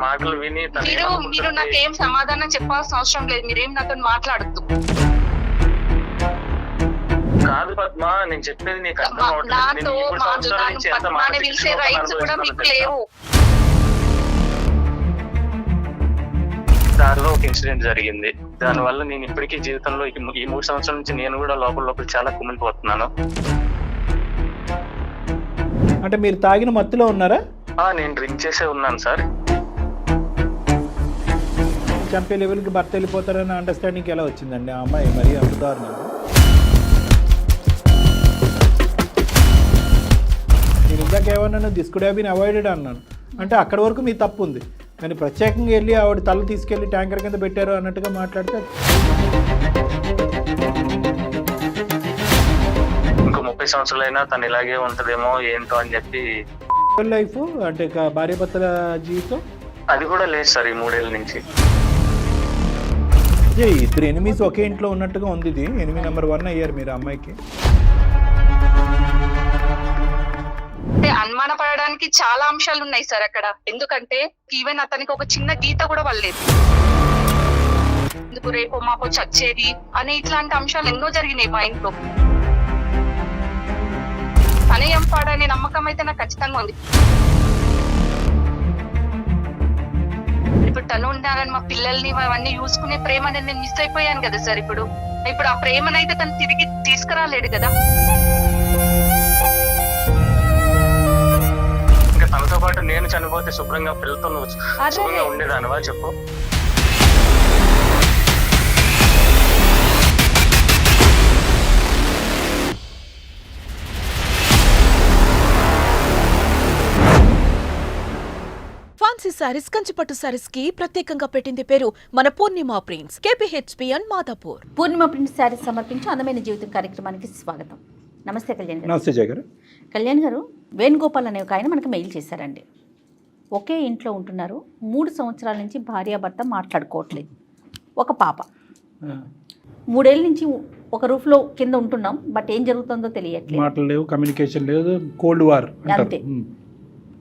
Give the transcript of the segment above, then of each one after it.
మాటలు విని మీరు నాకేం సమాధానం చెప్పాల్సిన అవసరం లేదు. మీరేం నాతో మాట్లాడద్దు. కాదు పద్మ, నేను చెప్పేది నీకు అర్థం అవట్లేదు. నాతో నేను 3 సంవత్సరాల నుంచి ఎంత మాట పిలిచే రైట్స్ కూడా మీకు లేవు. దారిలో ఒక ఇన్సిడెంట్ జరిగింది. దాని వల్ల నేను ఇప్పటికీ జీవితంలో ఈ 3 సంవత్సరాల నుంచి నేను కూడా లోపల చాలా కుమిలిపోతున్నాను. అంటే మీరు తాగిన మత్తులో ఉన్నారా? నేను డ్రింక్ చేసే ఉన్నాను సార్. చంపే లెవెల్కి భర్త వెళ్ళిపోతారని అండర్స్టాండింగ్ ఎలా వచ్చిందండి ఆ అమ్మాయి? మరి అంత దారుణంగా. నేను ఇందాక ఏమన్నాను, this could have been avoided అన్నాను. అంటే అక్కడి వరకు మీ తప్పు ఉంది, కానీ ప్రత్యేకంగా వెళ్ళి ఆవిడ తల తీసుకెళ్ళి ట్యాంకర్ కింద పెట్టారు అన్నట్టుగా మాట్లాడితే ఇంకో 30 సంవత్సరాలైనా తను ఇలాగే ఉంటదేమో ఏంటో అని చెప్పి. లైఫ్ అంటే భార్య భర్తల జీవితం అది కూడా లేదు సార్ ఈ 3 ఏళ్ళ నుంచి. ఇద్దరు ఎనిమిస్ ఒకే ఇంట్లో ఉన్నట్టుగా ఉంది. ఇది ఎనిమి నెంబర్ 1 అయ్యారు మీరు అమ్మాయికి. అంటే అనుమాన పడడానికి చాలా అంశాలు ఉన్నాయి సార్ అక్కడ. ఎందుకంటే ఈవెన్ అతనికి ఒక చిన్న గీత కూడా పడలేదు. ఎందుకు రేపో మాపో చచ్చేది అనే ఇట్లాంటి అంశాలు ఎన్నో జరిగినాయి మా ఇంట్లో. తనే ఏం పాడనే నమ్మకం అయితే నాకు ఖచ్చితంగా ఉంది. ఇప్పుడు తను ఉండాలని మా పిల్లల్ని అవన్నీ చూసుకునే ప్రేమని నేను మిస్ అయిపోయాను కదా సార్. ఇప్పుడు ఆ ప్రేమనైతే తను తిరిగి తీసుకురాలేడు కదా. ఇంకా తనతో పాటు నేను చనిపోతే శుభ్రంగా పిల్లతో శుభ్రంగా ఉండేదానివా చెప్పు? ఫ్యాన్సీ సారీస్, కంచిపట్టు సారీస్ కి ప్రత్యేకంగా పెట్టింది పేరు మన పూర్ణిమ ప్రింట్స్, KPHPN మాదాపూర్. పూర్ణిమ ప్రింట్స్ సారీస్ సమర్పించి అందమైన జీవితం కార్యక్రమానికి స్వాగతం. నమస్తే కళ్యాణ్ గారు. నమస్తే జయ గారు. కళ్యాణ్ గారు, వేణుగోపాల్ అనే ఒక ఆయన మనకు మెయిల్ చేశారండి. ఒకే ఇంట్లో ఉంటున్నారు, 3 సంవత్సరాల నుంచి భార్యాభర్త మాట్లాడుకోవట్లేదు. ఒక పాప. 3 ఏళ్ళ నుంచి ఒక రూఫ్లో కింద ఉంటున్నాం, బట్ ఏం జరుగుతుందో తెలియట్లేదు. మాటలు లేవు, కమ్యూనికేషన్ లేదు, కోల్డ్ వార్ అంతే.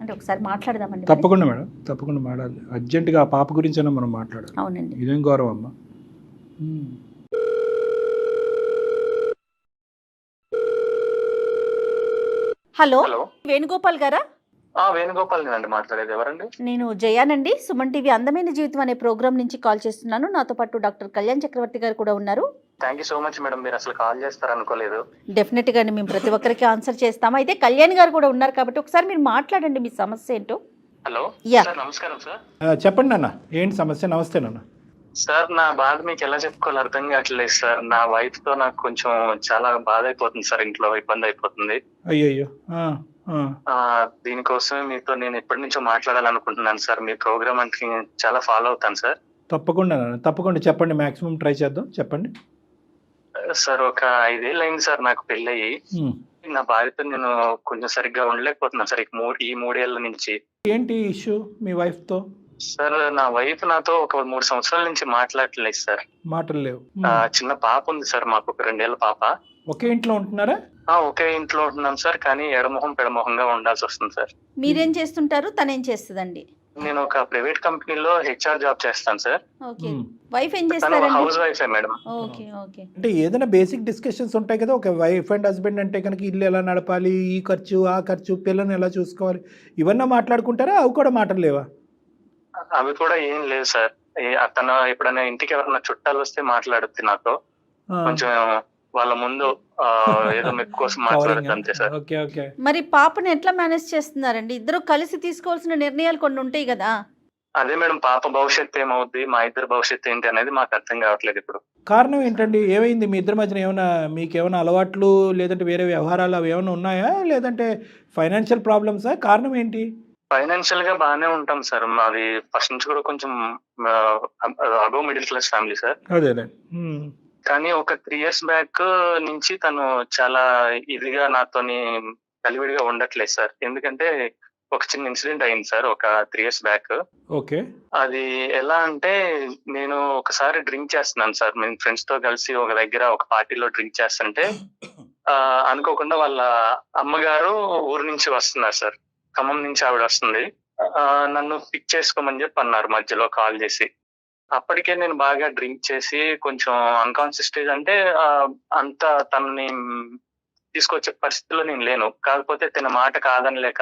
అంటే ఒకసారి మాట్లాడదామండి. తప్పకుండా మేడం, తప్పకుండా మాట్లాడాలి. అర్జెంటుగా ఆ పాప గురించి అయినా మనం మాట్లాడాలి. అవునండి. ఇదేం గౌరవం అమ్మా. హలో, హలో, వేణుగోపాల్ గారా? వేణుగోపాల్ అండి మాట్లాడేది. ఎవరండి? నేను జయానండి, సుమన్ టీవీ అందమైన జీవితం అనే ప్రోగ్రామ్ నుంచి కాల్ చేస్తున్నాను. నాతో పాటు డాక్టర్ కళ్యాణ్ చక్రవర్తి గారు కూడా ఉన్నారు. Thank you so much madam, మీరు అసలు కాల్ చేస్తారనుకోలేదు. డెఫినెట్ గా మేము ప్రతి ఒక్కరికి ఆన్సర్ చేస్తాము. అయితే కళ్యాణ్ గారు కూడా ఉన్నారు కాబట్టి ఒకసారి మీరు మాట్లాడండి, మీ సమస్య ఏంటో. Hello yeah. సార్, నమస్కారం సార్. చెప్పండి నాన్న, ఏంటి సమస్య? నమస్తే నాన్న. సార్, నా బాధ మీకు ఎలా చెప్పుకోవాలి అర్థం కావట్లేదు సార్. నా వైఫ్ తో నాకు కొంచెం చాలా బాధ అయిపోతుంది సార్, ఇంట్లో ఇబ్బంది అయిపోతుంది. అయ్యయ్యో. దీనికోసమే మీతో నేను ఎప్పటి నుంచో మాట్లాడాలనుకుంటున్నాను సార్. మీ ప్రోగ్రామ్ అంటే చాలా ఫాలో అవుతాను సార్. తప్పకుండా నాన్న, తప్పకుండా చెప్పండి, మాక్సిమం ట్రై చేద్దాం. చెప్పండి సార్. ఒక 5 ఏళ్ళు అయింది సార్ నాకు పెళ్ళయి. నా భార్యతో నేను కొంచెం సరిగ్గా ఉండలేకపోతున్నాను సార్ ఈ 3 ఏళ్ల నుంచి. ఏంటి ఇష్యూ మీ వైఫ్ తో? సార్, నా వైఫ్ నాతో ఒక 3 సంవత్సరాల నుంచి మాట్లాడలేదు సార్. మాటలు లేవు. చిన్న పాప ఉంది సార్ మాకు, ఒక 2 ఏళ్ల పాప. ఒకే ఇంట్లో ఉంటున్నారా? ఒకే ఇంట్లో ఉంటున్నాం సార్, కానీ ఎడమొహం పెడమొహంగా ఉండాల్సి వస్తుంది సార్. మీరేం చేస్తుంటారు, తనేం చేస్తుందండి? నేను ఒక ప్రైవేట్ కంపెనీలో HR జాబ్ చేస్తాను సార్. ఓకే. వైఫ్ ఏం తను చేస్తారండి? హౌస్ వైఫే మేడం. Okay okay. అంటే ఏదైనా బేసిక్ డిస్కషన్స్ ఉంటాయి కదా, ఒక వైఫ్ అండ్ హస్బెండ్ అంటే కనుక ఇల్లు ఎలా నడపాలి, ఈ ఖర్చు ఆ ఖర్చు, పిల్లల్ని ఎలా చూసుకోవాలి, ఇవన్నీ మాట్లాడుకుంటారా? అవి కూడా మాటలు లేవా? అవి కూడా ఏం లేదు సార్. తను ఎప్పుడైనా ఇంటికి ఎవరైనా చుట్టాలు వస్తే మాట్లాడుద్ది నాతో. కొంచెం వాళ్ళ ముందు ఏదో మెప్పు కోసం మాట్లాడుద్ది అంతే సార్. Okay okay. మరి పాపని ఎట్లా మేనేజ్ చేస్తున్నారండి? ఇద్దరు కలిసి తీసుకోవాల్సిన నిర్ణయాలు కొన్ని ఉంటాయి కదా. అదే మేడం, పాప భవిష్యత్తు ఏమవుద్ది, మా ఇద్దరు భవిష్యత్తు ఏంటి అనేది మాకు అర్థం కావట్లేదు ఇప్పుడు. కారణం ఏంటండి? ఏమైంది మీ ఇద్దరి మధ్యన? ఏమైనా మీకేమైనా అలవాట్లు లేదంటే వేరే వ్యవహారాలు అవి ఏమైనా ఉన్నాయా, లేదంటే ఫైనాన్షియల్ ప్రాబ్లమ్సా? కారణం ఏంటి? ఫైనాన్షియల్ గా బాగానే ఉంటాం సార్. మాది ఫస్ట్ నుంచి కూడా కొంచెం above middle class family sir. అదేలే. కానీ ఒక 3 years బ్యాక్ నుంచి తను చాలా ఇదిగా నాతోని కలివిడిగా ఉండట్లేదు సార్. ఎందుకంటే ఒక చిన్న ఇన్సిడెంట్ అయింది సార్ ఒక 3 years బ్యాక్. ఓకే. అది ఎలా అంటే, నేను ఒకసారి డ్రింక్ చేస్తున్నాను సార్. మేము ఫ్రెండ్స్ తో కలిసి ఒక దగ్గర ఒక పార్టీలో డ్రింక్ చేస్తుంటే అనుకోకుండా వాళ్ళ అమ్మగారు ఊరు నుంచి వస్తున్నారు సార్. ఖమ్మం నుంచి ఆవిడ వస్తుంది. నన్ను పిక్ చేసుకోమని చెప్పి అన్నారు మధ్యలో కాల్ చేసి. అప్పటికే నేను బాగా డ్రింక్ చేసి కొంచెం అన్కాన్షియస్ స్టేజ్, అంటే అంత తనని తీసుకొచ్చే పరిస్థితిలో నేను లేను. కాకపోతే తన మాట కాదనిలేక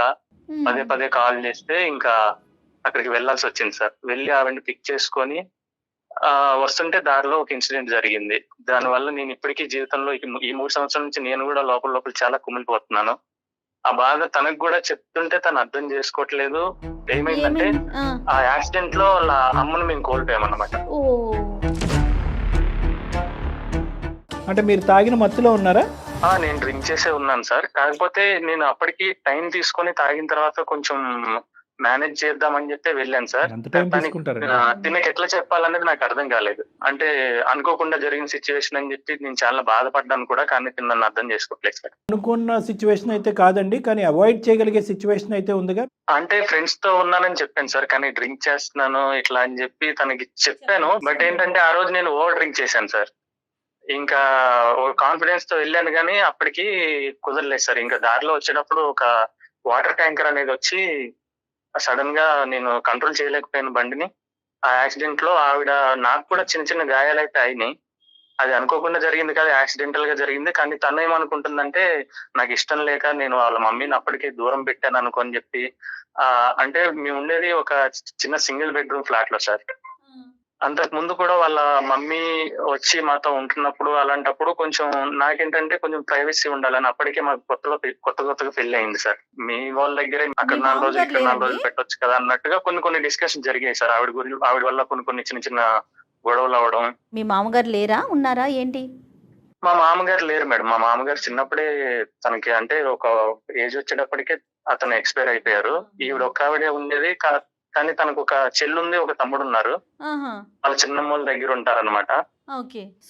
పదే పదే కాల్ చేస్తే ఇంకా అక్కడికి వెళ్లాల్సి వచ్చింది సార్. వెళ్ళి ఆవిడని పిక్ చేసుకొని వస్తుంటే దారిలో ఒక ఇన్సిడెంట్ జరిగింది. దానివల్ల నేను ఇప్పటికీ జీవితంలో ఈ 3 సంవత్సరాల నుంచి నేను కూడా లోపల చాలా కుమిలిపోతున్నాను. ఆ బాధ తనకు కూడా చెప్తుంటే తను అర్థం చేసుకోవట్లేదు. ఏమైందంటే ఆ యాక్సిడెంట్ లో వాళ్ళ అమ్మను మేము కోల్పోయామన్నమాట. అంటే మీరు తాగిన మత్తులో ఉన్నారా? నేను డ్రింక్ చేసే ఉన్నాను సార్. కాకపోతే నేను అప్పటికి టైం తీసుకొని తాగిన తర్వాత కొంచెం మేనేజ్ చేద్దామని చెప్పి వెళ్ళాను సార్. తినకి ఎట్లా చెప్పాలనేది నాకు అర్థం కాలేదు. అంటే అనుకోకుండా జరిగిన సిచ్యువేషన్ అని చెప్పి నేను చాలా బాధపడ్డాను కూడా, కానీ నన్ను అర్థం చేసుకోవట్లేదు సార్. అనుకున్న సిచ్యువేషన్ అయితే కాదండి, కానీ అవాయిడ్ చేయగలిగే సిచ్యువేషన్ అయితే ఉందిగా. అంటే ఫ్రెండ్స్ తో ఉన్నానని చెప్పాను సార్, కానీ డ్రింక్ చేస్తున్నాను ఇట్లా అని చెప్పి తనకి చెప్పాను. బట్ ఏంటంటే ఆ రోజు నేను ఓవర్ డ్రింక్ చేశాను సార్. ఇంకా కాన్ఫిడెన్స్ తో వెళ్ళాను కానీ అప్పటికి కుదరలేదు సార్. ఇంకా దారిలో వచ్చేటప్పుడు ఒక వాటర్ ట్యాంకర్ అనేది వచ్చి సడన్ గా నేను కంట్రోల్ చేయలేకపోయాను బండిని. ఆ యాక్సిడెంట్ లో ఆవిడ, నాకు కూడా చిన్న చిన్న గాయాలైతే అయినాయి. అది అనుకోకుండా జరిగింది కాదు, యాక్సిడెంటల్ గా జరిగింది. కానీ తను ఏమనుకుంటుందంటే నాకు ఇష్టం లేక నేను వాళ్ళ మమ్మీని అప్పటికే దూరం పెట్టాను అనుకోని చెప్పి. అంటే మేము ఉండేది ఒక చిన్న సింగిల్ బెడ్రూమ్ ఫ్లాట్ లో సార్. అంతకు ముందు కూడా వాళ్ళ మమ్మీ వచ్చి మాతో ఉంటున్నప్పుడు అలాంటప్పుడు కొంచెం నాకేంటంటే కొంచెం ప్రైవసీ ఉండాలని అప్పటికే మాకు కొత్తగా పెళ్లి అయింది సార్. మీ వాళ్ళ దగ్గరే అక్కడ 4 రోజులు ఇక్కడ 4 రోజులు పెట్టొచ్చు కదా అన్నట్టుగా కొన్ని డిస్కషన్ జరిగాయి సార్. ఆవిడ వల్ల కొన్ని చిన్న చిన్న గొడవలు అవడం. మీ మామగారు లేరా, ఉన్నారా ఏంటి? మా మామగారు లేరు మేడం. మా మామగారు చిన్నప్పుడే తనకి అంటే ఒక ఏజ్ వచ్చేటప్పటికే అతను ఎక్స్పైర్ అయిపోయారు. ఈవిడ ఒక్క ఆవిడే ఉండేది. కానీ తనకు ఒక చెల్లుంది, ఒక తమ్ముడు ఉన్నారు. వాళ్ళ చిన్నమ్మోళ్ళ దగ్గర ఉంటారన్నమాట.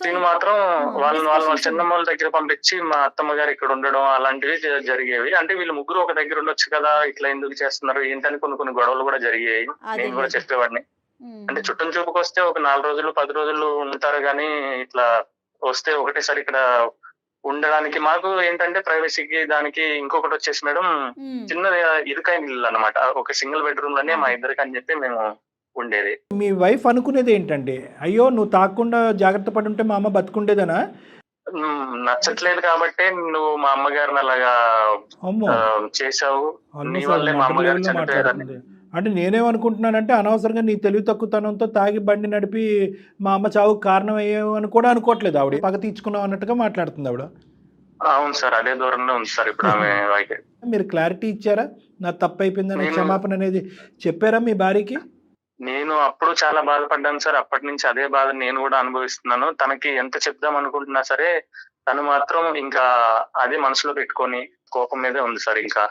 నేను మాత్రం వాళ్ళ చిన్నమ్మోళ్ళ దగ్గర పంపించి మా అత్తమ్మ గారు ఇక్కడ ఉండడం అలాంటివి జరిగేవి. అంటే వీళ్ళు ముగ్గురు ఒక దగ్గర ఉండొచ్చు కదా, ఇట్లా ఎందుకు చేస్తున్నారు ఏంటని కొన్ని గొడవలు కూడా జరిగాయి. నేను కూడా చెప్పేవాడిని. అంటే చుట్టం చూపుకి వస్తే ఒక 4 రోజులు 10 రోజులు ఉంటారు, కానీ ఇట్లా వస్తే ఒకటేసారి ఇక్కడ ఉండడానికి మాకు ఏంటంటే ప్రైవసీకి దానికి. ఇంకొకటి వచ్చేసి మేడం, చిన్న ఇరుకైన ఇల్లు అన్నమాట. ఒక సింగిల్ బెడ్రూమ్ లోనే మా ఇద్దరికి అని చెప్పి మేము ఉండేది. మీ వైఫ్ అనుకునేది ఏంటంటే, అయ్యో నువ్వు తాగకుండా జాగ్రత్త పడి ఉంటే మా అమ్మ బతుకుండేదనా? నచ్చట్లేదు కాబట్టి నువ్వు మా అమ్మగారిని అలాగా చేసావు, నీ వల్లే మా అమ్మగారు చనిపోయారని. అంటే నేనేమనుకుంటున్నానంటే, అనవసరంగా నీ తెలివి తక్కువతనంతో తాగి బండి నడిపి మా అమ్మ చావుకు కారణం అయ్యేవని కూడా అనుకోవట్లేదు. ఆవిడ పగ తీర్చుకున్నావు అన్నట్టుగా మాట్లాడుతుంది ఆవిడ. అవును సార్, అదే దూరంలో ఉంది సార్ ఇప్పుడు ఆమె. మీరు క్లారిటీ ఇచ్చారా, నా తప్పు అయిపోయిందని క్షమాపణ అనేది చెప్పారా మీ భార్యకి? నేను అప్పుడు చాలా బాధపడ్డాను సార్. అప్పటి నుంచి అదే బాధ నేను కూడా అనుభవిస్తున్నాను. తనకి ఎంత చెప్దాం అనుకుంటున్నా సరే తను మాత్రం ఇంకా అదే మనసులో పెట్టుకొని కోపం మీదే ఉంది సార్. ఇంకా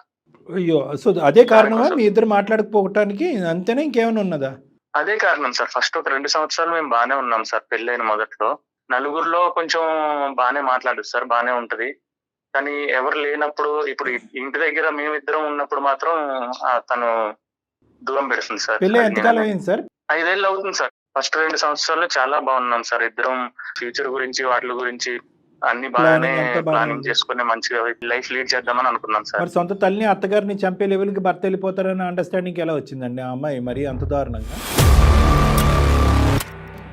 అయ్యో, సో అదే కారణమా మీ ఇద్దరు మాట్లాడకపోవటానికి? అంతేనా, ఇంకేమైనా ఉన్నదా? అదే కారణం సార్. ఫస్ట్ ఒక 2 సంవత్సరాలు మేము బానే ఉన్నాం సార్. పెళ్ళైన మొదట్లో నలుగురిలో కొంచెం బానే మాట్లాడదు సార్, బానే ఉంటది. కానీ ఎవరు లేనప్పుడు, ఇప్పుడు ఇంటి దగ్గర మేమిద్దరం ఉన్నప్పుడు మాత్రం తను దూరం పెడుతుంది సార్. పెళ్ళి ఎంతకాలం అయింది సార్? 5 ఏళ్ళు అవుతుంది సార్. ఫస్ట్ 2 సంవత్సరాలు చాలా బాగున్నాం సార్. ఇద్దరం ఫ్యూచర్ గురించి వాటి గురించి అన్ని బాగానే ప్లానింగ్ చేసుకుని మంచిగా లైఫ్ లీడ్ చేద్దామని అనుకున్నాం సార్. మరి సొంత తల్లిని అత్తగారిని చంపే లెవెల్కి భర్త వెళ్ళిపోతారని అండర్స్టాండింగ్ ఎలా వచ్చిందండి ఆ అమ్మాయి మరి అంత దారుణంగా?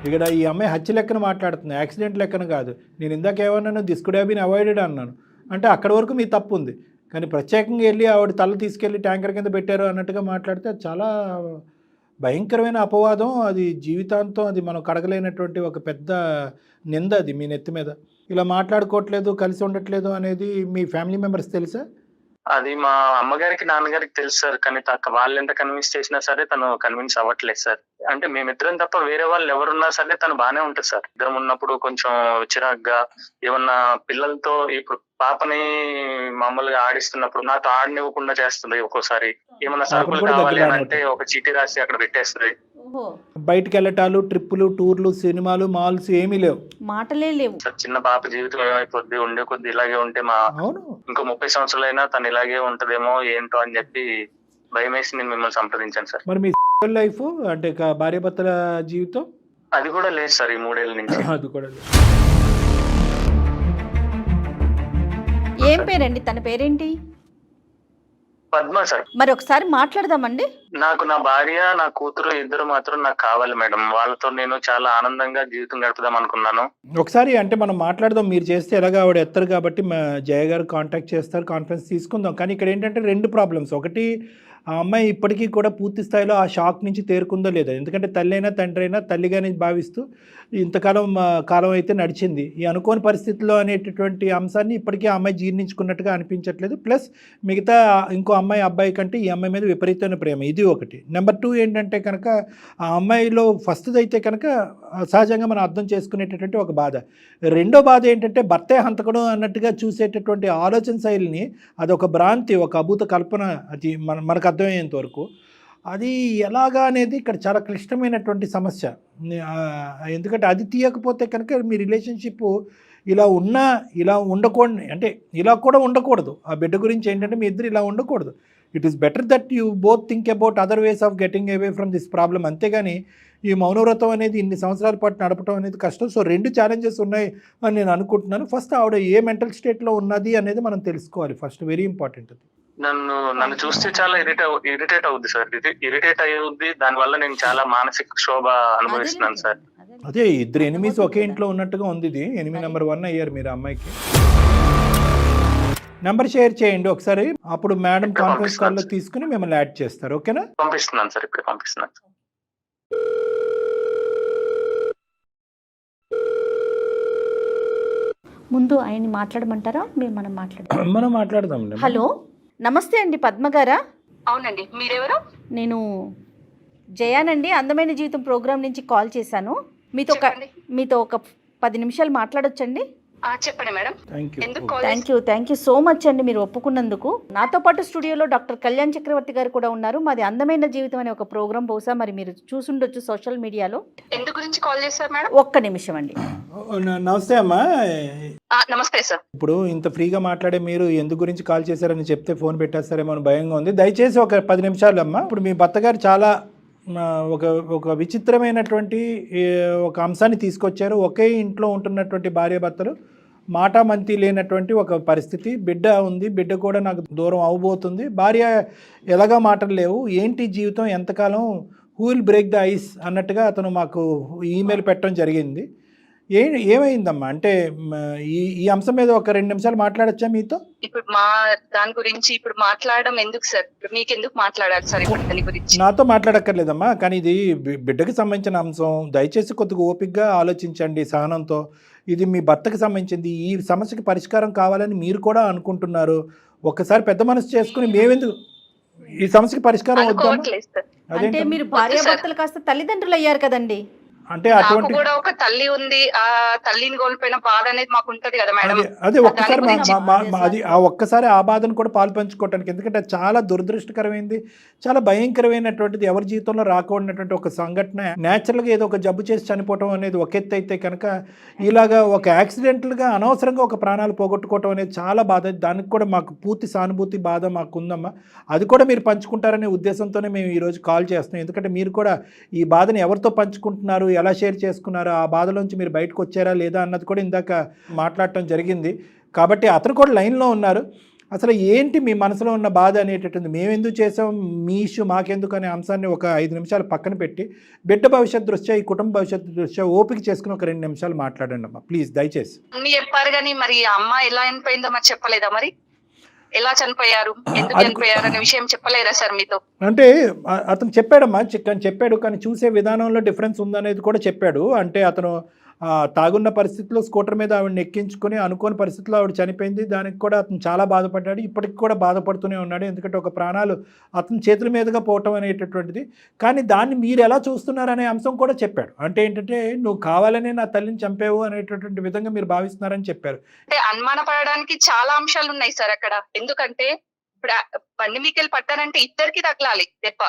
ఇక్కడ ఈ అమ్మాయి హత్య లెక్కన మాట్లాడుతుంది, యాక్సిడెంట్ లెక్కన కాదు. నేను ఇందాక ఏమన్నాను, this could have been avoided అన్నాను. అంటే అక్కడ వరకు మీ తప్పు ఉంది, కానీ ప్రత్యేకంగా వెళ్ళి ఆవిడ తల తీసుకెళ్ళి ట్యాంకర్ కింద పెట్టారు అన్నట్టుగా మాట్లాడితే అది చాలా భయంకరమైన అపవాదం. అది జీవితాంతం అది మనం కడగలేనటువంటి ఒక పెద్ద నింద అది మీ నెత్తి మీద. ఇలా మాట్లాడుకోవట్లేదు, కలిసి ఉండట్లేదు అనేది మీ ఫ్యామిలీ మెంబర్స్ తెలుసా? అది మా అమ్మగారికి నాన్నగారికి తెలుసు సార్. కానీ వాళ్ళు ఎంత కన్విన్స్ చేసినా సరే తను కన్విన్స్ అవ్వట్లేదు సార్. అంటే మేమిద్దరం తప్ప వేరే వాళ్ళు ఎవరున్నా సరే తను బానే ఉంటుంది సార్. ఇద్దరం ఉన్నప్పుడు కొంచెం చిరాగ్గా ఏమన్నా పిల్లలతో, ఇప్పుడు పాపని మామూలుగా ఆడిస్తున్నప్పుడు నాతో ఆడనివ్వకుండా చేస్తుంది. ఒక్కోసారి ఏమన్నా సరుకులు కావాలి అని అంటే ఒక చీటీ రాసి అక్కడ పెట్టేస్తుంది. బయటకు వెళ్ళటాలు, ట్రిప్పులు, టూర్లు, సినిమాలు, మాల్స్ ఏమీ లేవు, మాటలే లేవు. చిన్న పాప జీవితం ఏమైపోద్ది, ఉండే కొద్ది ఇలాగే ఉంటే మా ఇంకో 30 సంవత్సరాలైనా తను ఇలాగే ఉంటదేమో ఏంటో అని చెప్పి భయం వేసి నేను మిమ్మల్ని సంప్రదించాను సార్. మరి మీ లైఫ్ అంటే భార్య భర్తల జీవితం అది కూడా లేదు సార్ ఈ 3 ఏళ్ల నుంచి. అది కూడా లేదు. ఏం పేరండి, తన పేరేంటి? పద్మ సార్. మరి ఒకసారి మాట్లాడదామండి. నాకు నా భార్య, నా కూతురు ఇద్దరు మాత్రం నాకు కావాలి మేడం. వాళ్ళతో నేను చాలా ఆనందంగా జీవితం గడుపుదాం అనుకున్నాను. ఒకసారి అంటే మనం మాట్లాడదాం. మీరు చేస్తే ఎలాగ ఆవిడ ఎత్తరు కాబట్టి మా జయ గారు కాంటాక్ట్ చేస్తారు, కాన్ఫరెన్స్ తీసుకుందాం. కానీ ఇక్కడ ఏంటంటే 2 ప్రాబ్లమ్స్. ఒకటి, ఆ అమ్మాయి ఇప్పటికీ కూడా పూర్తి స్థాయిలో ఆ షాక్ నుంచి తేరుకుందో లేదో. ఎందుకంటే తల్లి అయినా తండ్రి అయినా తల్లిగానే భావిస్తూ ఇంతకాలం కాలం అయితే నడిచింది. ఈ అనుకోని పరిస్థితుల్లో అనేటటువంటి అంశాన్ని ఇప్పటికీ ఆ అమ్మాయి జీర్ణించుకున్నట్టుగా అనిపించట్లేదు. ప్లస్ మిగతా ఇంకో అమ్మాయి అబ్బాయి కంటే ఈ అమ్మాయి మీద విపరీతమైన ప్రేమ, ఇది ఒకటి. నెంబర్ 2 ఏంటంటే కనుక ఆ అమ్మాయిలో ఫస్ట్ది అయితే కనుక సహజంగా మనం అర్థం చేసుకునేటటువంటి ఒక బాధ. రెండో బాధ ఏంటంటే భర్తే హంతకుడు అన్నట్టుగా చూసేటటువంటి ఆలోచన శైలిని, అదొక భ్రాంతి, ఒక అభూత కల్పన. అది మనకు అర్థమయ్యేంత వరకు అది ఎలాగా అనేది ఇక్కడ చాలా క్లిష్టమైనటువంటి సమస్య. ఎందుకంటే అది తీయకపోతే కనుక మీ రిలేషన్షిప్ ఇలా ఉన్నా ఇలా ఉండకూడదు, అంటే ఇలా కూడా ఉండకూడదు. ఆ బిడ్డ గురించి ఏంటంటే మీ ఇద్దరు ఇలా ఉండకూడదు. It is better that you both think about other ways of getting away from this problem. అంతేగాని ఈ మౌనవ్రతం అనేది ఇన్ని సంవత్సరాల పాటు నడపడం అనేది కష్టం. సో 2 ఛాలెంజెస్ ఉన్నాయి అని నేను అనుకుంటున్నాను. ఫస్ట్ ఆవిడ ఏ మెంటల్ స్టేట్లో ఉన్నది అనేది మనం తెలుసుకోవాలి ఫస్ట్, వెరీ ఇంపార్టెంట్. అది నన్ను చూస్తే చాలా ఇరిటేట్ అవుద్ది సార్. ఇరిటేట్ అయ్యుద్ది. దానివల్ల నేను చాలా మానసిక క్షోభ అనుభవిస్తున్నాను సార్. అదే ఇద్దరు ఎనిమీస్ ఒకే ఇంట్లో ఉన్నట్టుగా ఉంది. ఇది ఎనిమీ నెంబర్ 1 అయ్యారు మీరు అమ్మాయికి. నెంబర్ షేర్ చేయండి ఒకసారి, అప్పుడు మేడం కాన్ఫరెన్స్ కాల్లో తీసుకుని మిమ్మల్ని యాడ్ చేస్తారు. ఓకేనా? పంపిస్తున్నాను సార్, ఇప్పుడు పంపిస్తున్నాను. ముందు ఆయన్ని మాట్లాడమంటారా మనం మాట్లాడదాం? మనం మాట్లాడదాం. హలో, నమస్తే అండి పద్మ గారా? అవునండి, మీరెవరు? నేను జయానండి, అందమైన జీవితం ప్రోగ్రామ్ నుంచి కాల్ చేశాను. మీతో ఒక 10 నిమిషాలు మాట్లాడొచ్చండి? చెప్పండి madam. Thank you so much అండి మీరు ఒప్పుకున్నందుకు. నాతో పాటు స్టూడియోలో డాక్టర్ కళ్యాణ్ చక్రవర్తి గారు కూడా ఉన్నారు. మాది అందమైన జీవితం అనే ఒక ప్రోగ్రామ్, బహుశా మరి మీరు చూసుండొచ్చు సోషల్ మీడియాలో. ఎందుకు గురించి కాల్ చేశారు మేడం? ఒక్క నిమిషం అండి. నమస్తే అమ్మా. నమస్తే సార్. ఇప్పుడు ఇంత ఫ్రీగా మాట్లాడే మీరు ఎందుకు గురించి కాల్ చేశారని చెప్తే ఫోన్ పెట్టేస్తారేమో అని భయంగా ఉంది. దయచేసి ఒక 10 నిమిషాలు అమ్మా. ఇప్పుడు మీ భర్త గారు చాలా ఒక విచిత్రమైనటువంటి ఒక అంశాన్ని తీసుకొచ్చారు. ఒకే ఇంట్లో ఉంటున్నటువంటి భార్యాభర్తలు మాటామంతి లేనటువంటి ఒక పరిస్థితి. బిడ్డ ఉంది, బిడ్డ కూడా నాకు దూరం అవబోతుంది, భార్య ఎలాగా మాటలు లేవు, ఏంటి జీవితం, ఎంతకాలం, who will break the ice అన్నట్టుగా అతను మాకు ఈమెయిల్ పెట్టడం జరిగింది. ఏమైందమ్మా? అంటే ఈ అంశం మీద ఒక 2 నిమిషాలు మాట్లాడచ్చా మీతో? ఇప్పుడు మా దాని గురించి ఇప్పుడు మాట్లాడడం ఎందుకు సార్? మీకు ఎందుకు మాట్లాడాలి సార్ ఇప్పుడు దాని గురించి? నాతో మాట్లాడక్కర్లేదమ్మా, కానీ ఇది బిడ్డకి సంబంధించిన అంశం. దయచేసి కొద్దిగా ఓపికగా ఆలోచించండి, సహనంతో. ఇది మీ భర్తకి సంబంధించింది. ఈ సమస్యకి పరిష్కారం కావాలని మీరు కూడా అనుకుంటున్నారు. ఒక్కసారి పెద్ద మనసు చేసుకుని మేమెందుకు ఈ సమస్యకి పరిష్కారం వద్దాం? అంటే మీరు భార్యాభర్తలు కాస్త తల్లిదండ్రులు అయ్యారు కదండి. అంటే నాకు కూడా ఒక తల్లి ఉంది, ఆ తల్లిని కోల్పోయిన బాధ అనేది మాకు ఉంటది కదా మేడం. అదే ఒక్కసారి అది ఒక్కసారి ఆ బాధను కూడా పాలు పంచుకోవటానికి, ఎందుకంటే చాలా దురదృష్టకరమైంది, చాలా భయంకరమైనటువంటిది, ఎవరి జీవితంలో రాకూడనటువంటి ఒక సంఘటన. న్యాచురల్గా ఏదో ఒక జబ్బు చేసి చనిపోవటం అనేది ఒక ఎత్తు అయితే కనుక, ఇలాగా ఒక యాక్సిడెంటల్గా అనవసరంగా ఒక ప్రాణాలు పోగొట్టుకోవటం అనేది చాలా బాధ. దానికి కూడా మాకు పూర్తి సానుభూతి, బాధ మాకు ఉందమ్మా. అది కూడా మీరు పంచుకుంటారనే ఉద్దేశంతోనే మేము ఈరోజు కాల్ చేస్తున్నాం. ఎందుకంటే మీరు కూడా ఈ బాధను ఎవరితో పంచుకుంటున్నారు, ఎలా షేర్ చేసుకున్నారు, ఆ బాధలోంచి మీరు బయటకు వచ్చారా లేదా అన్నది కూడా ఇందాక మాట్లాడటం జరిగింది. కాబట్టి అతను కూడా లైన్లో ఉన్నారు. అసలు ఏంటి మీ మనసులో ఉన్న బాధ అనేటటువంటి, మేము ఎందుకు చేసాం, మీ ఇష్యూ మాకెందుకు అనే అంశాన్ని ఒక 5 నిమిషాలు పక్కన పెట్టి, బిడ్డ భవిష్యత్ దృష్ట్యా, ఈ కుటుంబ భవిష్యత్తు దృష్ట్యా ఓపిక చేసుకుని ఒక 2 నిమిషాలు మాట్లాడండి అమ్మా ప్లీజ్, దయచేసి. అన్ని చెప్పారు కానీ మరి అమ్మ ఎలా చనిపోయిందో మరి చెప్పలేదా? మరి ఎలా చనిపోయారు, ఎందుకు చనిపోయారు అనే విషయం చెప్పలేరా సార్ మీతో? అంటే అతను చెప్పాడమ్మా, చెప్పాడు, కానీ చూసే విధానంలో డిఫరెన్స్ ఉందనేది కూడా చెప్పాడు. అంటే అతను తాగున్న పరిస్థితిలో స్కూటర్ మీద ఆవిడని ఎక్కించుకొని అనుకోని పరిస్థితిలో ఆవిడ చనిపోయింది. దానికి కూడా అతను చాలా బాధపడ్డాడు, ఇప్పటికి కూడా బాధపడుతూనే ఉన్నాడు. ఎందుకంటే ఒక ప్రాణాలు అతని చేతుల మీదుగా పోవటం అనేటటువంటిది. కానీ దాన్ని మీరు ఎలా చూస్తున్నారనే అంశం కూడా చెప్పాడు. అంటే ఏంటంటే, నువ్వు కావాలనే నా తల్లిని చంపావు అనేటటువంటి విధంగా మీరు భావిస్తున్నారని చెప్పారు. అంటే అనుమానపడడానికి చాలా అంశాలు ఉన్నాయి సార్ అక్కడ. ఎందుకంటే ఇప్పుడు బండి మీకెళ్ళి పట్టారంటే ఇద్దరికి తగలాలి దెబ్బ.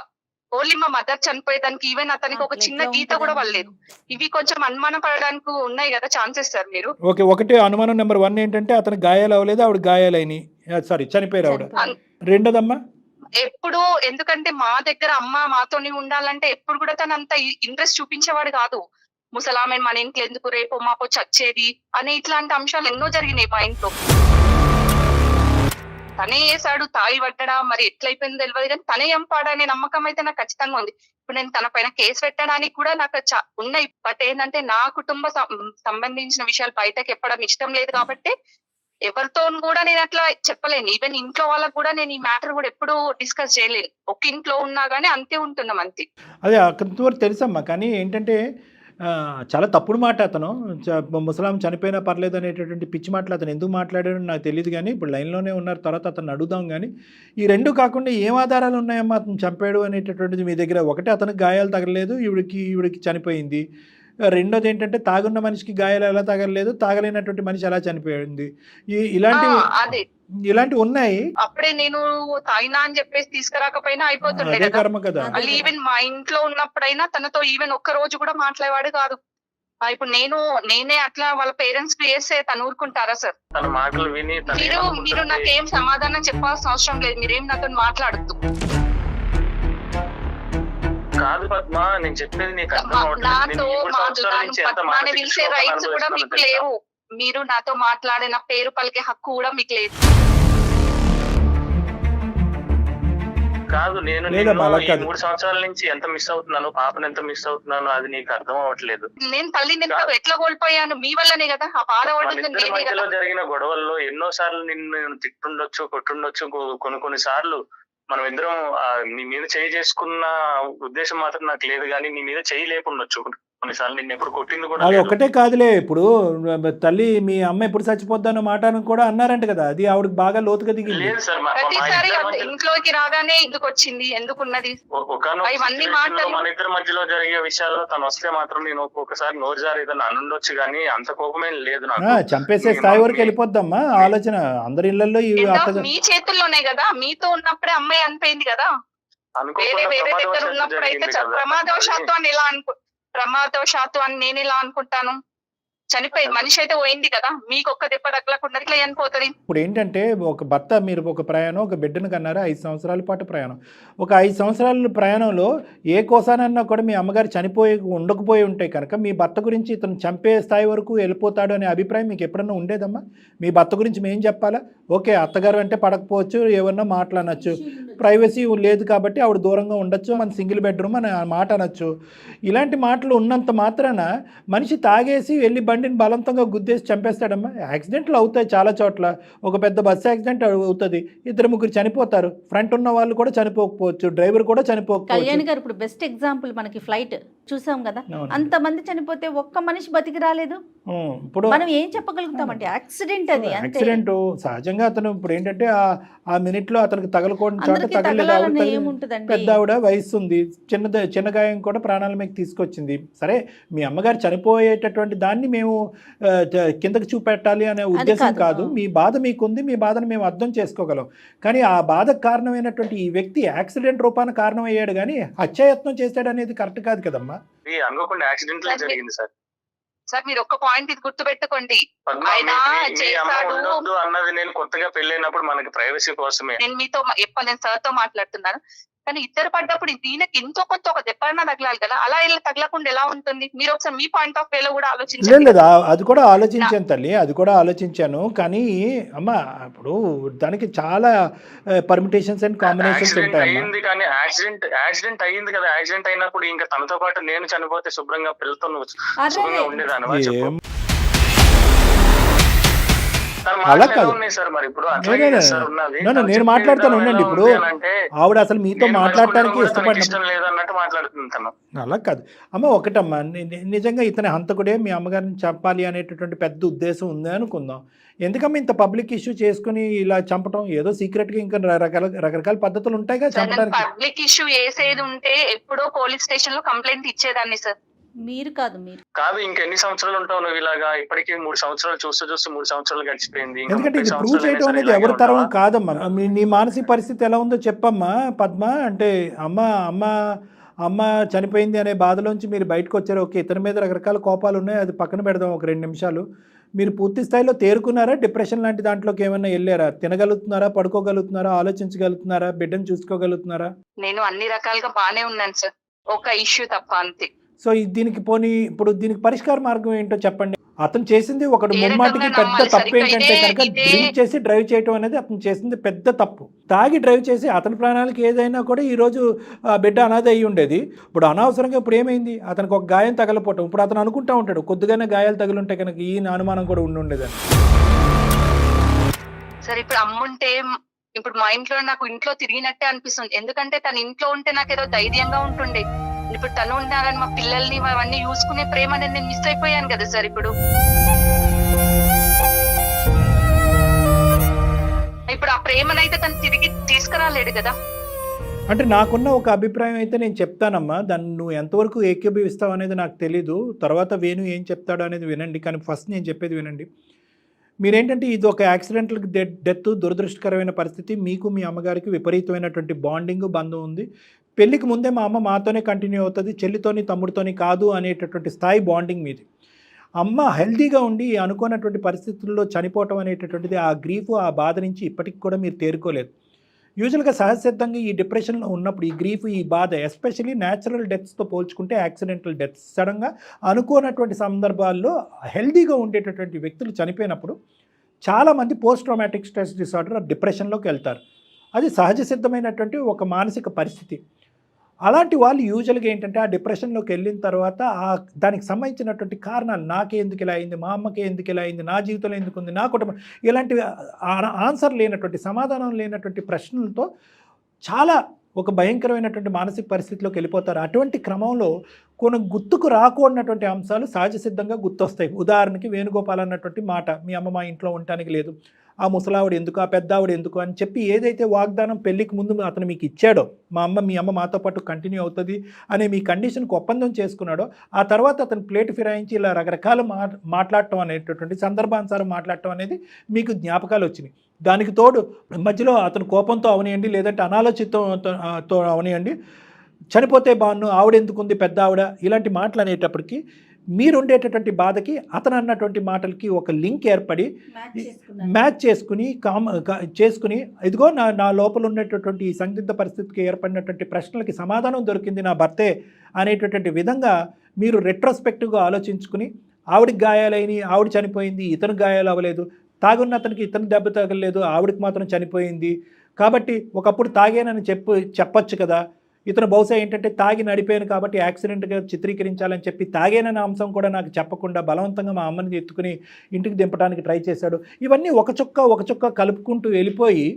ఓన్లీ మా మదర్ చనిపోయేదానికి ఈవెన్ అతనికి ఒక చిన్న గీత కూడా పడలేదు. ఇవి కొంచెం అనుమానం పడడానికి ఉన్నాయి కదా ఛాన్సెస్ సార్ మీరు. ఓకే, ఒకటి అనుమానం నెంబర్ 1 ఏంటంటే అతనికి గాయాలు అవ్వలేదు, ఆవిడ గాయాలైన, సారీ చనిపోయారు ఆవిడ. రెండోదమ్మా, ఎప్పుడు ఎందుకంటే మా దగ్గర అమ్మ మాతోని ఉండాలంటే ఎప్పుడు కూడా తను అంత ఇంట్రెస్ట్ చూపించేవాడు కాదు. ముసలామె మన ఇంట్లో ఎందుకు, రేపు మాపో చచ్చేది అనే ఇట్లాంటి అంశాలు ఎన్నో జరిగినాయి మా ఇంట్లో. తనే వేసాడు, తాగి పడ్డా, మరి ఎట్లయిపోయిందో తెలియదు కానీ తనే చంపాడనే నమ్మకం అయితే నాకు ఖచ్చితంగా ఉంది. ఇప్పుడు నేను తన పైన కేసు పెట్టడానికి కూడా నాకు ఉన్నాయి. బట్ ఏంటంటే నా కుటుంబ సంబంధించిన విషయాలు బయటకు చెప్పడం ఇష్టం లేదు కాబట్టి ఎవరితో కూడా నేను అట్లా చెప్పలేను. ఈవెన్ ఇంట్లో వాళ్ళకు కూడా నేను ఈ మ్యాటర్ కూడా ఎప్పుడు డిస్కస్ చేయలేను. ఒక ఇంట్లో ఉన్నా గానీ అంతే ఉంటున్నాం అంతే. అదే కొంతవరకు తెలుసమ్మా, కానీ ఏంటంటే చాలా తప్పుడు మాట అతను. ముసలాం చనిపోయినా పర్లేదు అనేటటువంటి పిచ్చి మాటలు అతను ఎందుకు మాట్లాడాడో నాకు తెలియదు, కానీ ఇప్పుడు లైన్లోనే ఉన్నారు, తర్వాత అతను అడుగుదాం. కానీ ఈ రెండు కాకుండా ఏం ఆధారాలు ఉన్నాయమ్మా అతను చంపాడు అనేటటువంటిది మీ దగ్గర? ఒకటి అతనికి గాయాలు తగలలేదు, ఈవిడికి చనిపోయింది. రెండోది ఏంటంటే తాగున్న మనిషికి గాయాలు ఎలా తగలలేదు, తాగలేనటువంటి మనిషి ఎలా చనిపోయింది, ఇలాంటివి ఉన్నాయి. అప్పుడే నేను తాగినా అని చెప్పేసి తీసుకురాకపోయినా అయిపోతుండే అదే కర్మ కదా. ఈవెన్ మా ఇంట్లో ఉన్నప్పుడైనా తనతో ఈవెన్ ఒక్క రోజు కూడా మాట్లాడేవాడు కాదు. ఇప్పుడు నేనే అట్లా వాళ్ళ పేరెంట్స్ చేస్తే తను ఊరుకుంటారా సార్? తన మాటలు విని మీరు నాకేం సమాధానం చెప్పాల్సిన అవసరం లేదు, మీరేం నాతో మాట్లాడద్దు. కాదు పద్మ, నేను చెప్పేది నీకు నాతో పద్మాని పిలిచే రైట్స్ కూడా మీకు లేవు. మీరు నాతో మాట్లాడిన పేరు పలికే హక్కు కూడా మీకు లేదు. కాదు, నేను 3 సంవత్సరాల నుంచి ఎంత మిస్ అవుతున్నాను, పాపను ఎంత మిస్ అవుతున్నాను, అది నీకు అర్థం అవ్వట్లేదు. నేను తల్లిని ఎట్లా కోల్పోయాను? మీ వల్లనే కదా. ఆ బాధపడుతుంది మధ్యలో జరిగిన గొడవల్లో ఎన్నో సార్లు నిన్ను తిట్టుండొచ్చు, కొట్టుండొచ్చు. కొన్ని సార్లు మనం ఇద్దరం నీ మీద చేయి చేసుకున్న ఉద్దేశం మాత్రం నాకు లేదు, కానీ నీ మీద చేయి లేకుండొచ్చు. కొన్నిసార్లు నిన్ను ఎప్పుడు కొట్టింది కూడా అది ఒకటే కాదులే. ఇప్పుడు తల్లి మీ అమ్మ ఎప్పుడు చచ్చిపోద్దన్న మాట కూడా అన్నారంట కదా, అది ఆవిడకి బాగా లోతుగా దిగింది. లేదు సార్, ప్రతిసారి ఇంట్లోకి రాగానే ఎందుకు వచ్చింది, ఎందుకున్నది, మన ఇద్దరి మధ్యలో జరిగే విషయాల్లో తను వస్తే మాత్రం నేను ఒక్కొక్కసారి నోరు జారి ఏదైనా అనుండొచ్చు, కానీ అంత కోపమే లేదు నాకు. చంపేసే స్థాయి వరకు వెళ్ళిపోద్దమ్మా ఆలోచన. అందరి ఇళ్లలో మీ చేతుల్లోనే కదా, మీతో ఉన్నప్పుడే అమ్మాయి అనిపోయింది కదా. వేరే దగ్గర ఉన్నప్పుడు అయితే ప్రమాదవశాత్తు అని ప్రమాదవశాత్తు అని నేను ఇలా అనుకుంటాను. చనిపోయింది మనిషి అయితే పోయింది కదా, మీకు ఒక్క దెబ్బ తగలకుండా ఇట్లా చనిపోతుంది. ఇప్పుడు ఏంటంటే ఒక భర్త, మీరు ఒక ప్రయాణం, ఒక బిడ్డను కన్నారు, 5 సంవత్సరాల పాటు ప్రయాణం. ఒక 5 సంవత్సరాల ప్రయాణంలో ఏ కోసానన్నా కూడా మీ అమ్మగారు ఉండకపోయి ఉంటే కనుక మీ భర్త గురించి ఇతను చంపే స్థాయి వరకు వెళ్ళిపోతాడు అనే అభిప్రాయం మీకు ఎప్పుడన్నా ఉండేదమ్మా? మీ భర్త గురించి మేము చెప్పాలా? ఓకే, అత్తగారు అంటే పడకపోవచ్చు, ఏమన్నా మాట్లాడనొచ్చు, ప్రైవసీ లేదు కాబట్టి ఆవిడ దూరంగా ఉండొచ్చు, మన సింగిల్ బెడ్రూమ్ అని మాట అనొచ్చు. ఇలాంటి మాటలు ఉన్నంత మాత్రాన మనిషి తాగేసి వెళ్ళి బండిని బలవంతంగా గుద్దేసి చంపేస్తాడమ్మా. యాక్సిడెంట్లు అవుతాయి చాలా చోట్ల. ఒక పెద్ద బస్సు యాక్సిడెంట్ అవుతుంది, 2-3 చనిపోతారు. ఫ్రంట్ ఉన్న వాళ్ళు కూడా చనిపోకపోవచ్చు, డ్రైవర్ కూడా చనిపోకపోవచ్చు. కళ్యాణ్ గారు ఇప్పుడు బెస్ట్ ఎగ్జాంపుల్ మనకి ఫ్లైట్ చూసాం కదా, అంతమంది చనిపోతే ఒక్క మనిషి బతికి రాలేదు. ఇప్పుడు మనం ఏం చెప్పగలుగుతామంటే యాక్సిడెంట్, అది యాక్సిడెంట్. సహజంగా అతను ఇప్పుడు ఏంటంటే ఆ మినిట్ లో అతనికి తగలకూడని చోట తగలేదు. పెద్ద ఆవిడ వయసు ఉంది, చిన్న గాయం కూడా ప్రాణాల మీద తీసుకొచ్చింది. సరే, మీ అమ్మగారు చనిపోయేటటువంటి దాన్ని మేము కిందకి చూపెట్టాలి అనే ఉద్దేశం కాదు. మీ బాధ మీకుంది, మీ బాధను మేము అర్థం చేసుకోగలం. కానీ ఆ బాధకు కారణమైనటువంటి ఈ వ్యక్తి యాక్సిడెంట్ రూపాన కారణం అయ్యాడు, కానీ హత్యాయత్నం చేశాడు అనేది కరెక్ట్ కాదు కదమ్మా. అనుకోకుండా యాక్సిడెంట్ జరిగింది సార్. సార్ మీరు ఒక్క పాయింట్ ఇది గుర్తు పెట్టుకోండి, అన్నది నేను కొత్తగా పెళ్ళైనప్పుడు మనకి ప్రైవసీ కోసమే. నేను మీతో నేను సార్ తో మాట్లాడుతున్నాను, కానీ ఇద్దరు పడ్డప్పుడు దీనికి ఎంతో కొంత ఒక దెబ్బన్నా తగలాలి కదా. అలా తగలకుండా ఎలా ఉంటుంది? మీరు ఒకసారి మీ పాయింట్ ఆఫ్ వేలో కూడా ఆలోచించండి. లేదు, అది కూడా ఆలోచించాను తల్లి, అది కూడా ఆలోచించాను. కానీ అమ్మ, ఇప్పుడు దానికి చాలా పర్మిటేషన్స్ అండ్ కాంబినేషన్స్ ఉంటాయి. కానీ యాక్సిడెంట్ అయ్యింది కదా, యాక్సిడెంట్ అయినప్పుడు ఇంకా తనతో పాటు నేను చనిపోతే శుభ్రంగా పిల్లతో శుభ్రంగా ఉండేదాన్ని. అలా కాదు, నేను మాట్లాడుతాను ఉండండి. ఇప్పుడు ఆవిడ అసలు మీతో మాట్లాడటానికి ఇష్టం లేదన్నట్టు మాట్లాడుతుంటాను. అలా కాదు అమ్మ. ఒకటమ్మా, నిజంగా ఇతని హంతకుడే మీ అమ్మగారిని చెప్పాలి అనేటటువంటి పెద్ద ఉద్దేశం ఉంది అనుకుందాం. ఎందుకమ్మా ఇంత పబ్లిక్ ఇష్యూ చేసుకుని ఇలా చంపటం? ఏదో సీక్రెట్ గా ఇంకా రకరకాల పద్ధతులు ఉంటాయి కదా చంపడానికి. పబ్లిక్ ఇష్యూ చేసేది ఉంటే ఎప్పుడో పోలీస్ స్టేషన్ లో కంప్లైంట్ ఇచ్చేదాన్ని సార్. మీరు కాదు ఇంకెన్ని సంవత్సరాలు ఉంటావు నువ్వు ఇలాగా? ఇప్పటికీ 3 సంవత్సరాలు చూస్తూ 3 సంవత్సరాలు గడిచిపోయింది. ఎందుకంటే ఇది ప్రూవ్ చేయడం అనేది ఎవరి తరం కాదమ్మా. నీ మానసిక పరిస్థితి ఎలా ఉందో చెప్పమ్మా పద్మ. అంటే అమ్మ చనిపోయింది అనే బాధలోంచి మీరు బయటకు వచ్చారు. ఓకే, ఇతని మీద రకరకాల కోపాలు ఉన్నాయి, అది పక్కన పెడదాం ఒక 2 నిమిషాలు. మీరు పూర్తి స్థాయిలో తేరుకున్నారా? డిప్రెషన్ లాంటి దాంట్లోకి ఏమన్నా వెళ్ళారా? తినగలుగుతున్నారా, పడుకోగలుగుతున్నారా, ఆలోచించగలుగుతున్నారా, బిడ్డను చూసుకోగలుగుతున్నారా? నేను అన్ని రకాలుగా బానే ఉన్నాను సార్, ఒక ఇష్యూ తప్ప అంతే. సో దీనికి ఇప్పుడు దీనికి పరిష్కార మార్గం ఏంటో చెప్పండి. అతను చేసింది ఒకటి ఏ ముమ్మాటికి రకంగా పెద్ద నమ్మాలి తప్పు సరిగ్గా? ఏంటంటే కనుక ఇదే డ్రింక్ చేసి డ్రైవ్ చేయటం అనేది అతను చేసింది పెద్ద తప్పు. తాగి డ్రైవ్ చేసి అతని ప్రాణాలకి ఏదైనా కూడా ఈరోజు ఆ బిడ్డ అనాథ అయ్యి ఉండేది. ఇప్పుడు అనవసరంగా ఇప్పుడు ఏమైంది, అతనికి ఒక గాయం తగలపోవటం. ఇప్పుడు అతను అనుకుంటా ఉంటాడు కొద్దిగానే గాయాలు తగులుంటే కనుక ఈ అనుమానం కూడా ఉండేదని. సరే ఇప్పుడు అమ్ముంటే ఇప్పుడు మా ఇంట్లో నాకు ఇంట్లో తిరిగినట్టే అనిపిస్తుంది. ఎందుకంటే తన ఇంట్లో ఉంటే నాకు ఏదో ధైర్యంగా ఉంటుండే. ఇప్పుడు తను ఉండాలని మా పిల్లల్ని అవన్నీ చూసుకునే ప్రేమ అనేది నేను మిస్ అయిపోయాను కదా సార్. ఇప్పుడు ఆ ప్రేమనైతే తను తిరిగి తీసుకురాలేడు కదా. అంటే నాకున్న ఒక అభిప్రాయం అయితే నేను చెప్తానమ్మా, దాన్ని నువ్వు ఎంతవరకు ఏకీభవిస్తావు అనేది నాకు తెలీదు. తర్వాత వేణు ఏం చెప్తాడో అనేది వినండి, కానీ ఫస్ట్ నేను చెప్పేది వినండి. మీరేంటంటే ఇది ఒక యాక్సిడెంటల్ డెత్, దురదృష్టకరమైన పరిస్థితి. మీకు మీ అమ్మగారికి విపరీతమైనటువంటి బాండింగ్, బంధం ఉంది. పెళ్ళికి ముందే మా అమ్మ మాతోనే కంటిన్యూ అవుతుంది, చెల్లితోని తమ్ముడితోని కాదు అనేటటువంటి స్థాయి బాండింగ్ మీది. అమ్మ హెల్తీగా ఉండి అనుకోనటువంటి పరిస్థితుల్లో చనిపోవటం అనేటటువంటిది, ఆ గ్రీఫ్, ఆ బాధ నుంచి ఇప్పటికి కూడా మీరు తేరుకోలేదు. యూజువల్గా సహజసిద్ధంగా ఈ డిప్రెషన్లో ఉన్నప్పుడు ఈ గ్రీఫ్, ఈ బాధ, ఎస్పెషల్లీ న్యాచురల్ డెత్స్తో పోల్చుకుంటే యాక్సిడెంటల్ డెత్స్, సడన్గా అనుకోనటువంటి సందర్భాల్లో హెల్తీగా ఉండేటటువంటి వ్యక్తులు చనిపోయినప్పుడు చాలామంది పోస్ట్ ట్రామాటిక్ స్ట్రెస్ డిసార్డర్, డిప్రెషన్లోకి వెళ్తారు. అది సహజ సిద్ధమైనటువంటి ఒక మానసిక పరిస్థితి. అలాంటి వాళ్ళు యూజువల్గా ఏంటంటే ఆ డిప్రెషన్లోకి వెళ్ళిన తర్వాత దానికి సంబంధించినటువంటి కారణాలు, నాకే ఎందుకు ఇలా అయింది, మా అమ్మకే ఎందుకు ఇలా అయింది, నా జీవితంలో ఎందుకు ఉంది, నా కుటుంబం, ఇలాంటివి ఆన్సర్ లేనటువంటి, సమాధానం లేనటువంటి ప్రశ్నలతో చాలా ఒక భయంకరమైనటువంటి మానసిక పరిస్థితిలోకి వెళ్ళిపోతారు. అటువంటి క్రమంలో కొన్ని గుర్తుకు రాకూడనటువంటి అంశాలు సహజ సిద్ధంగా గుర్తొస్తాయి. ఉదాహరణకి వేణుగోపాల్ అన్నటువంటి మాట, మీ అమ్మ మా ఇంట్లో ఉండటానికి లేదు, ఆ ముసలావిడ ఎందుకు, ఆ పెద్దావిడ ఎందుకు అని చెప్పి ఏదైతే వాగ్దానం పెళ్ళికి ముందు అతను మీకు ఇచ్చాడో, మీ అమ్మ మాతో పాటు కంటిన్యూ అవుతుంది అనే మీ కండిషన్కి ఒప్పందం చేసుకున్నాడో, ఆ తర్వాత అతను ప్లేట్ ఫిరాయించి ఇలా రకరకాల మాట్లాడటం అనేటటువంటి సందర్భానుసారం మాట్లాడటం అనేది మీకు జ్ఞాపకాలు వచ్చినాయి. దానికి తోడు మధ్యలో అతను కోపంతో అవనియండి, లేదంటే అనాలోచితంతో అవనియండి, చనిపోతే బాగున్ను, ఆవిడెందుకుంది పెద్ద ఆవిడ, ఇలాంటి మాటలు అనేటప్పటికీ మీరుండేటటువంటి బాధకి అతను అన్నటువంటి మాటలకి ఒక లింక్ ఏర్పడి మ్యాచ్ చేసుకుని ఇదిగో నా లోపల ఉన్నటువంటి ఈ సందిగ్ధ పరిస్థితికి ఏర్పడినటువంటి ప్రశ్నలకి సమాధానం దొరికింది నా భర్తే అనేటటువంటి విధంగా మీరు రెట్రోస్పెక్టివ్గా ఆలోచించుకుని, ఆవిడికి గాయాలైన, ఆవిడ చనిపోయింది, ఇతను గాయాలు అవ్వలేదు, తాగున్న అతనికి ఇతను దెబ్బ తగలేదు, ఆవిడకి మాత్రం చనిపోయింది కాబట్టి ఒకప్పుడు తాగానని చెప్పొచ్చు కదా, ఇతను బహుశా ఏంటంటే తాగి నడిపాను కాబట్టి యాక్సిడెంట్గా చిత్రీకరించాలని చెప్పి తాగేనన్న అంశం కూడా నాకు చెప్పకుండా బలవంతంగా మా అమ్మని ఎత్తుకుని ఇంటికి దింపడానికి ట్రై చేశాడు. ఇవన్నీ ఒక చుక్క కలుపుకుంటూ వెళ్ళిపోయి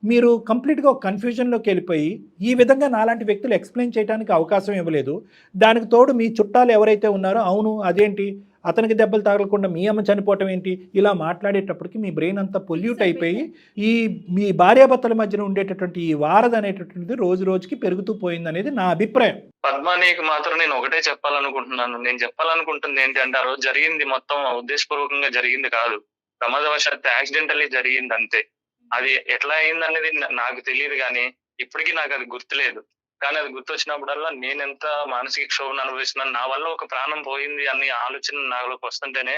మీరు కంప్లీట్గా ఒక కన్ఫ్యూజన్లోకి వెళ్ళిపోయి ఈ విధంగా నాలాంటి వ్యక్తులు ఎక్స్ప్లెయిన్ చేయడానికి అవకాశం ఇవ్వలేదు. దానికి తోడు మీ చుట్టాలు ఎవరైతే ఉన్నారో, అవును అదేంటి అతనికి దెబ్బలు తగలకుండా మీ అమ్మ చనిపోవటం ఏంటి, ఇలా మాట్లాడేటప్పటికి మీ బ్రెయిన్ అంతా పొల్యూట్ అయిపోయి ఈ మీ భార్యాభర్తల మధ్యన ఉండేటటువంటి ఈ వారధ అనేటటువంటిది రోజు రోజుకి పెరుగుతూ పోయింది అనేది నా అభిప్రాయం. పద్మానికి మాత్రం నేను ఒకటే చెప్పాలనుకుంటున్నాను. నేను చెప్పాలనుకుంటుంది ఏంటంటే, ఆ రోజు జరిగింది మొత్తం ఉద్దేశపూర్వకంగా జరిగింది కాదు, ప్రమాదవశాత్తు యాక్సిడెంటల్లీ జరిగింది అంతే. అది ఎట్లా అయింది అనేది నాకు తెలియదు, కానీ ఇప్పటికీ నాకు అది గుర్తులేదు. కానీ అది గుర్తొచ్చినప్పుడల్లా నేను ఎంత మానసిక క్షోభను అనుభవిస్తున్నాను, నా వల్ల ఒక ప్రాణం పోయింది అనే ఆలోచన నాలోకి వస్తుంటేనే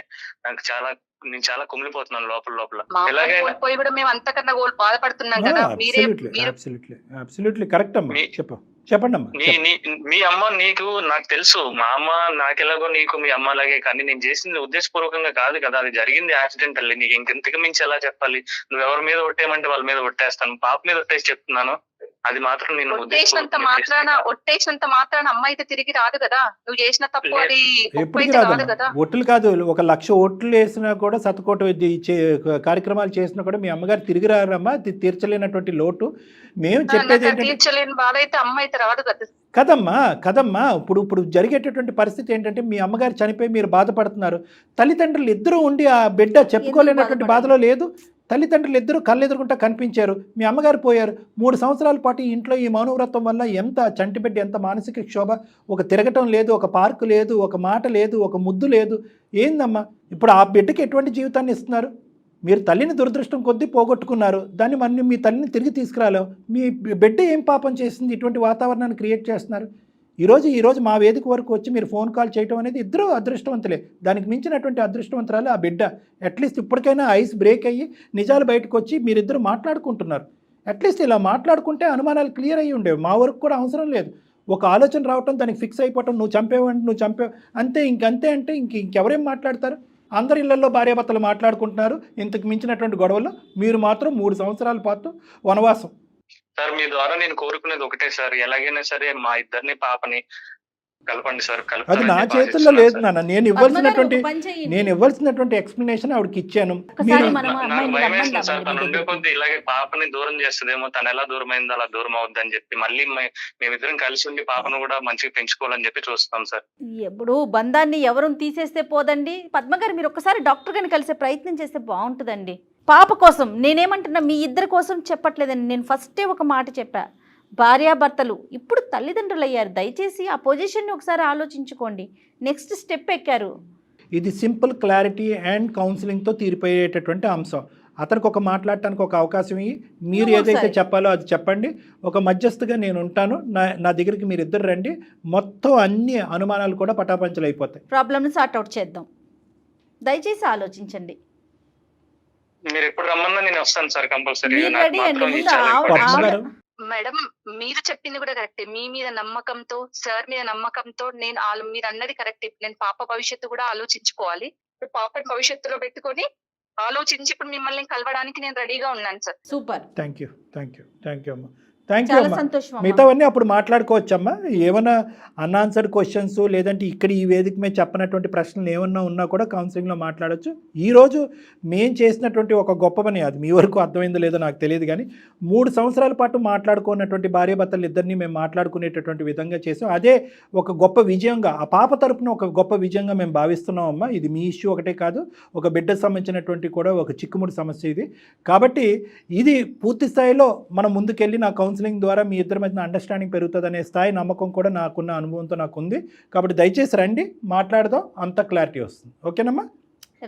నేను చాలా కుమిలిపోతున్నాను లోపల. కోల్పోయి కూడా మేము అంతకన్నా బాధపడుతున్నాం కదా. అబ్సల్యూట్లీ కరెక్ట్ అమ్మా, చెప్పండి అమ్మా. మీ అమ్మ నీకు నాకు తెలుసు, మా అమ్మ నాకెలాగో నీకు మీ అమ్మ అలాగే, కానీ నేను చేసింది ఉద్దేశపూర్వకంగా కాదు కదా, అది జరిగింది యాక్సిడెంటల్లీ. నీకు ఇంకెంతకు మించి ఎలా చెప్పాలి? నువ్వు ఎవరి మీద ఒట్టేయమంటే వాళ్ళ మీద ఒట్టేస్తాను, పాప మీద ఒట్టేసి చెప్తున్నాను. అది మాత్రం నేను ఒట్టేసినంత మాత్రాన అమ్మ అయితే తిరిగి రాదు కదా. నువ్వు చేసిన తప్పు అది ఎప్పటికీ రాదు కదా. ఓట్లు కాదు, 1,00,000 ఓట్లు వేసినా కూడా, శతకోటి కార్యక్రమాలు చేసినా కూడా మీ అమ్మగారు తిరిగి రారమ్మా. తీర్చలేనటువంటి లోటు. మేము చెప్పేది తీర్చలేని బాధ అయితే అమ్మ అయితే రాదు కదా. కదమ్మా ఇప్పుడు జరిగేటటువంటి పరిస్థితి ఏంటంటే, మీ అమ్మగారు చనిపోయి మీరు బాధపడుతున్నారు, తల్లిదండ్రులు ఇద్దరు ఉండి ఆ బిడ్డ చెప్పుకోలేనటువంటి బాధలో లేదు. తల్లిదండ్రులు ఇద్దరు కళ్ళెదురుకుంటా కనిపించారు, మీ అమ్మగారు పోయారు. 3 సంవత్సరాల పాటు ఇంట్లో ఈ మౌనవ్రతం వల్ల ఎంత చంటిబిడ్డ, ఎంత మానసిక క్షోభ. ఒక తిరగటం లేదు, ఒక పార్కు లేదు, ఒక మాట లేదు, ఒక ముద్దు లేదు. ఏందమ్మా ఇప్పుడు ఆ బిడ్డకి ఎటువంటి జీవితాన్ని ఇస్తున్నారు? మీరు తల్లిని దురదృష్టం కొద్దీ పోగొట్టుకున్నారు, దాన్ని మనం మీ తల్లిని తిరిగి తీసుకురాలేవు. మీ బిడ్డ ఏం పాపం చేసింది ఇటువంటి వాతావరణాన్ని క్రియేట్ చేస్తున్నారు? ఈరోజు మా వేదిక వరకు వచ్చి మీరు ఫోన్ కాల్ చేయడం అనేది ఇద్దరు అదృష్టవంతులే. దానికి మించినటువంటి అదృష్టవంతురాలు ఆ బిడ్డ. అట్లీస్ట్ ఇప్పటికైనా ఐస్ బ్రేక్ అయ్యి నిజాలు బయటకు వచ్చి మీరిద్దరు మాట్లాడుకుంటున్నారు. అట్లీస్ట్ ఇలా మాట్లాడుకుంటే అనుమానాలు క్లియర్ అయ్యి ఉండేవి. మా వరకు కూడా అవసరం లేదు. ఒక ఆలోచన రావటం, దానికి ఫిక్స్ అయిపోవటం, నువ్వు చంపేవు, అంతే. ఇంకంతే అంటే ఇంకెవరేం మాట్లాడతారు? అందరి ఇళ్లలో భార్యాభర్తలు మాట్లాడుకుంటున్నారు, ఇంతకు మించినటువంటి గొడవలు మీరు మాత్రం 3 సంవత్సరాల పాటు వనవాసం. సార్ మీ ద్వారా నేను కోరుకునేది ఒకటే సార్, ఎలాగైనా సరే మా ఇద్దరిని పాపని కలపండి సార్. అది నా కలుపుతారని చేతుల్లో భావిస్తున్నాను లేదు సార్. నాన్న. నేను ఇవ్వాల్సినటువంటి ఎక్స్ప్లెనేషన్ ఆవిడకి ఇచ్చాను. ఒకసారి మనం నాకు అమ్మాయిని భయం వేస్తుంది రమ్మందామండి సార్, తను మీ ఉండే దగ్గరికి. కొద్ది ఇలాగే పాపని దూరం చేస్తుందేమో, తను ఎలా దూరం అయిందో అలా దూరం అవుద్దని చెప్పి మళ్ళీ మేమిద్దరం కలిసి ఉండి పాపను కూడా మంచిగా పెంచుకోవాలని చెప్పి చూస్తాం సార్. ఎప్పుడు బంధాన్ని ఎవరు తీసేస్తే పోదండి. పద్మగారు మీరు ఒక్కసారి డాక్టర్ గారిని కలిసే ప్రయత్నం చేస్తే బాగుంటుందండి. పాప కోసం నేనేమంటున్నా, మీ ఇద్దరి కోసం చెప్పట్లేదండి. నేను ఫస్టే ఒక మాట చెప్పా, భార్యాభర్తలు ఇప్పుడు తల్లిదండ్రులు అయ్యారు, దయచేసి ఆ పొజిషన్ని ఒకసారి ఆలోచించుకోండి. నెక్స్ట్ స్టెప్ ఎక్కారు. ఇది సింపుల్ క్లారిటీ అండ్ కౌన్సిలింగ్తో తీరిపోయేటటువంటి అంశం. అతనికి ఒక మాట్లాడటానికి ఒక అవకాశం ఇవ్వి, మీరు ఏదైతే సరే. చెప్పాలో అది చెప్పండి. ఒక మధ్యస్థగా నేను ఉంటాను, నా దగ్గరికి మీరు ఇద్దరు రండి, మొత్తం అన్ని అనుమానాలు కూడా పటాపంచలు అయిపోతాయి. ప్రాబ్లమ్ని సార్ట్అవుట్ చేద్దాం. దయచేసి ఆలోచించండి. మీరు ఎప్పుడు రమ్మన్నా నేను వస్తాను సార్ కంపల్సరీ. మీరు నాకు రెడీ అండి. మాత్రం ఇది ముందు చాలా ఆవిడ- important సార్. గారు మేడం మీరు చెప్పింది కూడా కరెక్టే. మీ మీద నమ్మకంతో, సార్ మీద నమ్మకంతో నేను మీరు అన్నది కరెక్టే. నేను పాప భవిష్యత్తు కూడా ఆలోచించుకోవాలి. ఇప్పుడు పాపని భవిష్యత్తులో పెట్టుకొని ఆలోచించి ఇప్పుడు మిమ్మల్ని కలవడానికి నేను రెడీగా ఉన్నాను సార్. సూపర్, థ్యాంక్ యూ అమ్మా. థ్యాంక్ యూ చాలా అమ్మా. సంతోషం అమ్మా. మిగతావన్నీ అప్పుడు మాట్లాడుకోవచ్చమ్మా. ఏమైనా అన్ఆన్సర్డ్ క్వశ్చన్స్ లేదంటే ఇక్కడ ఈ వేదిక మీద చెప్పనటువంటి ప్రశ్నలు ఏమన్నా ఉన్నా కూడా కౌన్సిలింగ్లో మాట్లాడచ్చు. ఈరోజు మేము చేసినటువంటి ఒక గొప్ప పని, అది మీ వరకు అర్థమైందో లేదో నాకు తెలియదు కానీ 3 సంవత్సరాల పాటు మాట్లాడుకున్నటువంటి భార్యాభర్తలు ఇద్దరిని మేము మాట్లాడుకునేటటువంటి విధంగా చేసాం. అదే ఒక గొప్ప విజయంగా, ఆ పాప తరపున ఒక గొప్ప విజయంగా మేము భావిస్తున్నాం అమ్మా. ఇది మీ ఇష్యూ ఒకటే కాదు, ఒక బిడ్డకు సంబంధించినటువంటి కూడా ఒక చిక్కుముడి సమస్య ఇది. కాబట్టి ఇది పూర్తి స్థాయిలో మనం ముందుకెళ్ళి నా కౌన్సిలింగ్ ద్వారా మీ ఇద్దరి మధ్యన అండర్స్టాండింగ్ పెరుగుతుందనే స్థాయి నమ్మకం కూడా నాకున్న అనుభవంతో నాకు ఉంది. కాబట్టి దయచేసి రండి, మాట్లాడదాం, అంత క్లారిటీ వస్తుంది. ఓకేనమ్మా?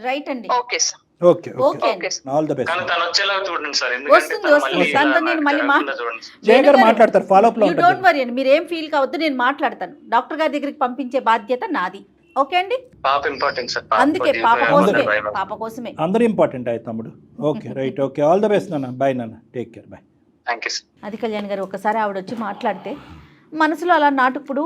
రైట్ అండి. Okay sir. ఓకే ఓకే అండి. Okay sir. All the best. కానీ తను వచ్చేలా చూడండి సార్, వస్తుంది, తను వస్తుంది. మళ్ళీ తనతో ఇలా నేను మళ్ళీ జరగకుండా చూడండి సార్. జయ గారు మాట్లాడతారు, ఫాలోఅప్ లో యూ డోంట్ ఉంటుంది. వరీ అండి, మీరు ఏం ఫీల్ కావద్దు, నేను మాట్లాడతాను. డాక్టర్ గారి దగ్గరికి పంపించే బాధ్యత నాది. ఓకే అండి. పాప ఇంపార్టెంట్ సార్. అందుకే పాప కోసమే, పాప కోసమే. అందరూ ఇంపార్టెంట్ అయ్యి తమ్ముడు. Okay right, okay, all the best నాన్న. బాయ్ నాన్న, take care, bye. Thank you sir. అది కళ్యాణ్ గారు ఒకసారి ఆవిడ వచ్చి మాట్లాడితే మనసులో అలా నాటుప్పుడు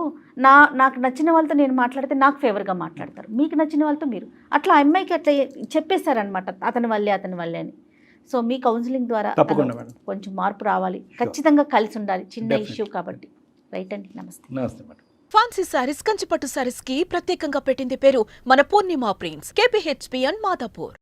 నాకు నచ్చిన వాళ్ళతో నేను మాట్లాడితే నాకు ఫేవర్గా మాట్లాడతారు, మీకు నచ్చిన వాళ్ళతో మీరు అట్లా అమ్మాయికి అట్లా చెప్పేశారనమాట, అతని వల్లే అని. సో మీ కౌన్సిలింగ్ ద్వారా తప్పకుండా మేడం. కొంచెం మార్పు రావాలి, ఖచ్చితంగా కలిసి ఉండాలి. చిన్న Definitely. ఇష్యూ కాబట్టి. రైట్ అండి, నమస్తే. నమస్తే మేడం. ఫ్యాన్సీ సారీస్, కంచిపట్టు సారీస్ కి ప్రత్యేకంగా పెట్టింది పేరు మన పూర్ణిమ ప్రింట్స్, KPHP అండ్ మాదాపూర్.